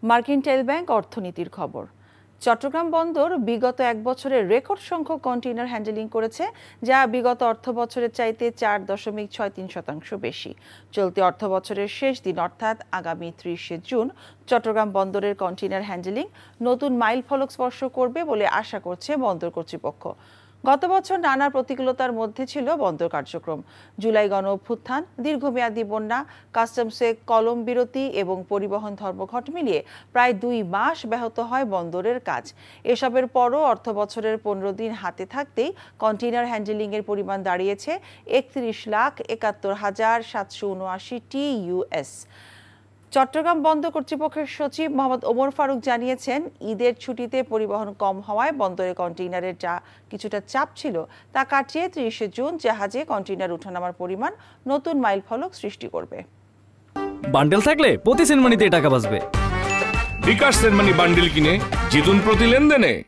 Mercantile bank অর্থনীতির খবর। চট্টগ্রাম বন্দর বিগত এক বছরে রেকর্ড সংখ্যক কন্টেইনার হ্যান্ডেলিং করেছে, যা বিগত অর্থবছরের চাইতে 4.63% বেশি। চলতি অর্থবছরের শেষ দিন অর্থাৎ আগামী 30শে জুন চট্টগ্রাম বন্দরের কন্টেইনার হ্যান্ডেলিং নতুন মাইলফলক স্পর্শ করবে বলে আশা করছে বন্দর কর্তৃপক্ষ। গত বছর নানা প্রতিকূলতার মধ্যে ছিল বন্দর কার্যক্রম। জুলাই গণঅভ্যুত্থান, দীর্ঘমেয়াদী বন্যা, কাস্টমসে কলম বিরতি এবং পরিবহন ধর্মঘট মিলিয়ে প্রায় 2 মাস ব্যাহত হয় বন্দরের কাজ। এসবের পরও অর্থবছরের 15 দিন হাতে থাকতেই কন্টেইনার হ্যান্ডেলিংয়ের পরিমাণ দাঁড়িয়েছে 31,71,779 TEUs। চট্টগ্রাম বন্দর কর্তৃপক্ষের সচিব মোহাম্মদ ওমর ফারুক জানিয়েছেন, ঈদের ছুটিতে পরিবহন কম হওয়ায় বন্দরে কন্টেইনারের যা কিছুটা চাপ ছিল তা কাটিয়ে 30শে জুন জাহাজে কন্টেইনার ওঠানামার পরিমাণ নতুন মাইলফলক সৃষ্টি করবে। বান্ডেল থাকলে প্রতি সেনমানিতে টাকা বাঁচবে। বিকাশ সেনমানি বান্ডেল কিনে জিতুন প্রতি লেনদেনে।